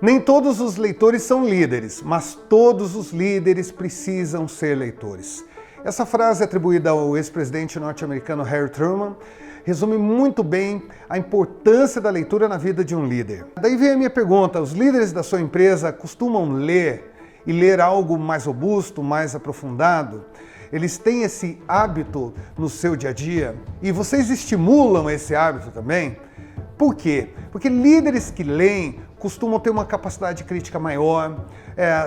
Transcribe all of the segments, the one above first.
Nem todos os leitores são líderes, mas todos os líderes precisam ser leitores. Essa frase atribuída ao ex-presidente norte-americano Harry Truman resume muito bem a importância da leitura na vida de um líder. Daí vem a minha pergunta: os líderes da sua empresa costumam ler e ler algo mais robusto, mais aprofundado? Eles têm esse hábito no seu dia a dia? E vocês estimulam esse hábito também? Por quê? Porque líderes que leem costumam ter uma capacidade crítica maior,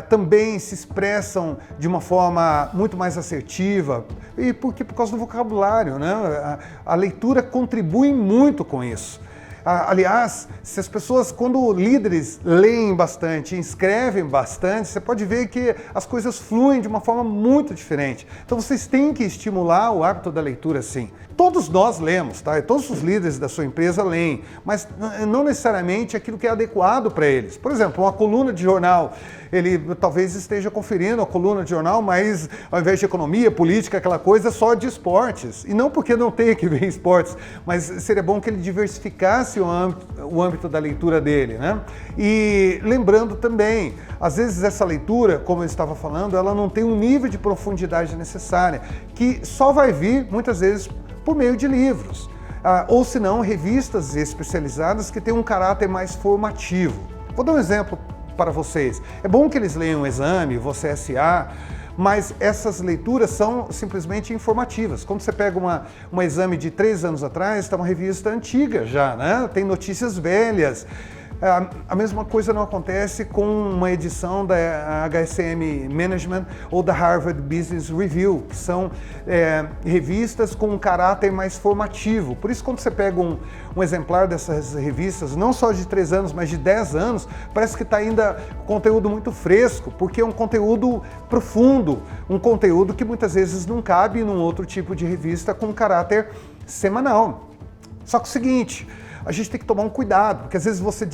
também se expressam de uma forma muito mais assertiva, e por causa do vocabulário, né? A leitura contribui muito com isso. Aliás, se as pessoas, quando líderes leem bastante, escrevem bastante, você pode ver que as coisas fluem de uma forma muito diferente. Então vocês têm que estimular o hábito da leitura, sim. Todos nós lemos, tá? E todos os líderes da sua empresa leem, mas não necessariamente aquilo que é adequado para eles. Por exemplo, uma coluna de jornal, ele talvez esteja conferindo a coluna de jornal, mas ao invés de economia, política, aquela coisa, só de esportes. E não porque não tenha que ver esportes, mas seria bom que ele diversificasse o âmbito da leitura dele, né? E lembrando também, às vezes essa leitura, como eu estava falando, ela não tem um nível de profundidade necessária, que só vai vir, muitas vezes, por meio de livros, ou se não, revistas especializadas que têm um caráter mais formativo. Vou dar um exemplo para vocês. É bom que eles leiam o Exame, o CSA, mas essas leituras são simplesmente informativas. Quando você pega um exame de 3 anos atrás, está uma revista antiga já, né? Tem notícias velhas. A mesma coisa não acontece com uma edição da HSM Management ou da Harvard Business Review, que são revistas com um caráter mais formativo. Por isso, quando você pega um exemplar dessas revistas, não só de 3 anos, mas de 10 anos, parece que está ainda conteúdo muito fresco, porque é um conteúdo profundo, um conteúdo que muitas vezes não cabe num outro tipo de revista com caráter semanal. Só que é o seguinte, a gente tem que tomar um cuidado, porque às vezes você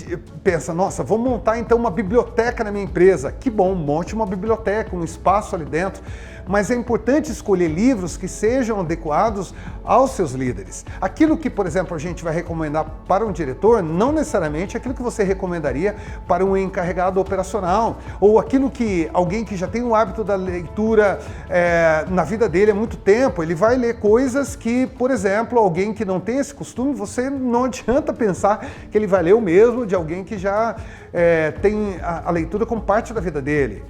pensa, nossa, vou montar então uma biblioteca na minha empresa. Que bom, monte uma biblioteca, um espaço ali dentro. Mas é importante escolher livros que sejam adequados aos seus líderes. Aquilo que, por exemplo, a gente vai recomendar para um diretor, não necessariamente aquilo que você recomendaria para um encarregado operacional, ou aquilo que alguém que já tem o hábito da leitura na vida dele há muito tempo, ele vai ler coisas que, por exemplo, alguém que não tem esse costume, você não adianta pensar que ele vai ler o mesmo de alguém que já tem a leitura como parte da vida dele.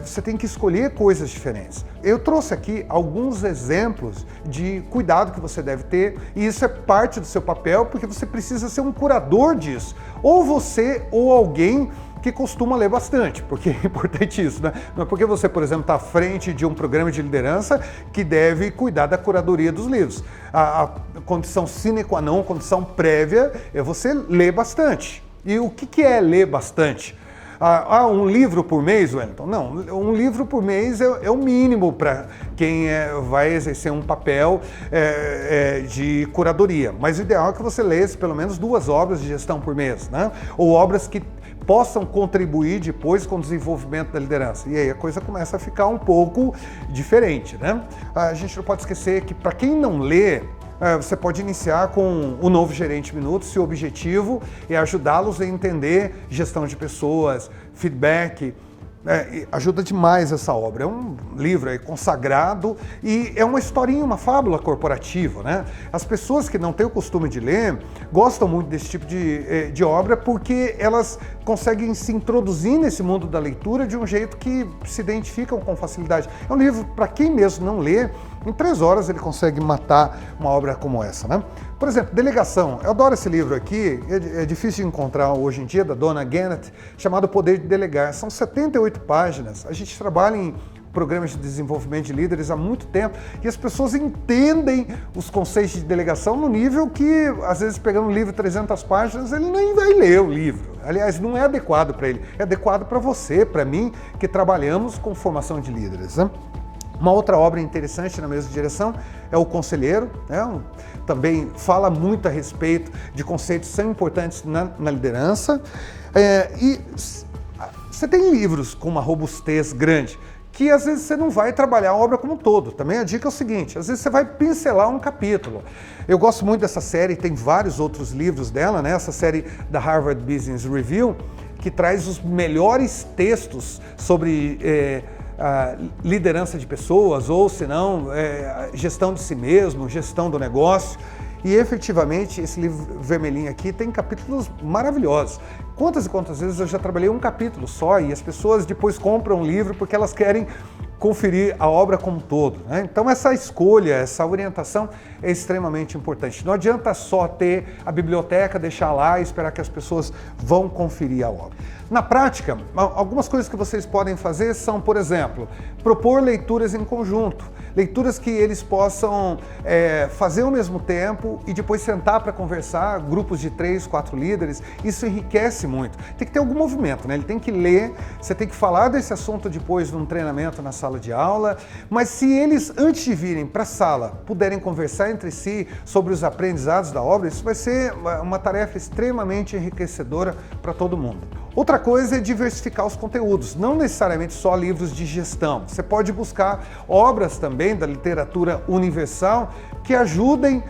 Você tem que escolher coisas diferentes. Eu trouxe aqui alguns exemplos de cuidado que você deve ter, e isso é parte do seu papel, porque você precisa ser um curador disso. Ou você ou alguém que costuma ler bastante, porque é importante isso, né? Não é porque você, por exemplo, está à frente de um programa de liderança que deve cuidar da curadoria dos livros. A condição sine qua non, condição prévia, é você ler bastante. E o que é ler bastante? Um livro por mês, Wellington? Não, um livro por mês é o mínimo para quem vai exercer um papel de curadoria. Mas o ideal é que você lesse pelo menos 2 obras de gestão por mês, né? Ou obras que possam contribuir depois com o desenvolvimento da liderança. E aí a coisa começa a ficar um pouco diferente, né? A gente não pode esquecer que para quem não lê, você pode iniciar com o Novo Gerente Minuto, se o objetivo é ajudá-los a entender gestão de pessoas, feedback. Ajuda demais essa obra. É um livro consagrado e é uma historinha, uma fábula corporativa, né? As pessoas que não têm o costume de ler gostam muito desse tipo de obra porque elas conseguem se introduzir nesse mundo da leitura de um jeito que se identificam com facilidade. É um livro para quem mesmo não lê, em 3 horas ele consegue matar uma obra como essa, né? Por exemplo, Delegação. Eu adoro esse livro aqui, é difícil de encontrar hoje em dia, da Donna Gannett, chamado Poder de Delegar. São 78 páginas. A gente trabalha em programas de desenvolvimento de líderes há muito tempo e as pessoas entendem os conceitos de delegação no nível que, às vezes, pegando um livro de 300 páginas, ele nem vai ler o livro. Aliás, não é adequado para ele, é adequado para você, para mim, que trabalhamos com formação de líderes, né? Uma outra obra interessante na mesma direção é O Conselheiro, né? Também fala muito a respeito de conceitos que são importantes na liderança. E você tem livros com uma robustez grande, que às vezes você não vai trabalhar a obra como um todo. Também a dica é o seguinte, às vezes você vai pincelar um capítulo. Eu gosto muito dessa série, tem vários outros livros dela, né? Essa série da Harvard Business Review, que traz os melhores textos sobre a liderança de pessoas, ou se não, gestão de si mesmo, gestão do negócio. E efetivamente esse livro vermelhinho aqui tem capítulos maravilhosos. Quantas e quantas vezes eu já trabalhei um capítulo só e as pessoas depois compram um livro porque elas querem conferir a obra como um todo, né? Então essa escolha, essa orientação é extremamente importante. Não adianta só ter a biblioteca, deixar lá e esperar que as pessoas vão conferir a obra. Na prática, algumas coisas que vocês podem fazer são, por exemplo, propor leituras em conjunto, leituras que eles possam fazer ao mesmo tempo e depois sentar para conversar, grupos de 3, 4 líderes. Isso enriquece muito. Tem que ter algum movimento, né? Ele tem que ler, você tem que falar desse assunto depois de um treinamento na sala de aula, mas se eles, antes de virem para a sala, puderem conversar entre si sobre os aprendizados da obra, isso vai ser uma tarefa extremamente enriquecedora para todo mundo. Outra coisa é diversificar os conteúdos, não necessariamente só livros de gestão. Você pode buscar obras também da literatura universal que ajudem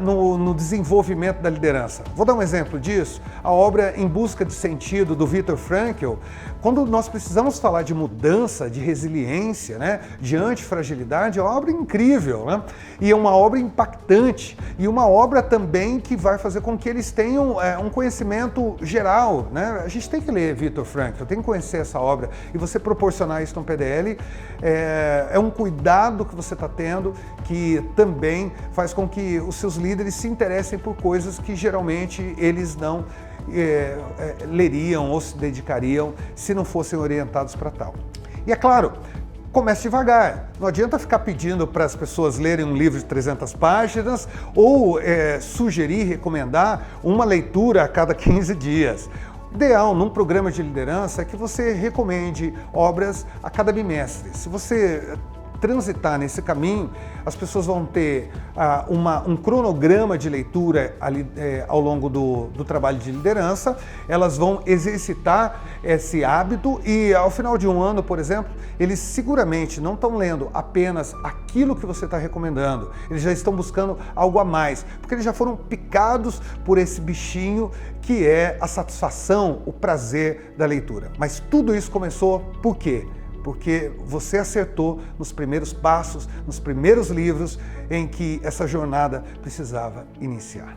no desenvolvimento da liderança. Vou dar um exemplo disso. A obra Em Busca de Sentido, do Viktor Frankl. Quando nós precisamos falar de mudança, de resiliência, né, de antifragilidade, é uma obra incrível, né? E é uma obra impactante e uma obra também que vai fazer com que eles tenham um conhecimento geral, né? A gente tem que ler Viktor Frankl, tem que conhecer essa obra e você proporcionar isso no PDL é um cuidado que você está tendo que também faz com que os seus líderes se interessem por coisas que geralmente eles não leriam ou se dedicariam se não fossem orientados para tal. E é claro, comece devagar. Não adianta ficar pedindo para as pessoas lerem um livro de 300 páginas ou sugerir, recomendar uma leitura a cada 15 dias. O ideal num programa de liderança é que você recomende obras a cada bimestre. Se você transitar nesse caminho, as pessoas vão ter um cronograma de leitura ao longo do trabalho de liderança, elas vão exercitar esse hábito e ao final de um ano, por exemplo, eles seguramente não estão lendo apenas aquilo que você está recomendando, eles já estão buscando algo a mais, porque eles já foram picados por esse bichinho que é a satisfação, o prazer da leitura. Mas tudo isso começou por quê? Porque você acertou nos primeiros passos, nos primeiros livros em que essa jornada precisava iniciar.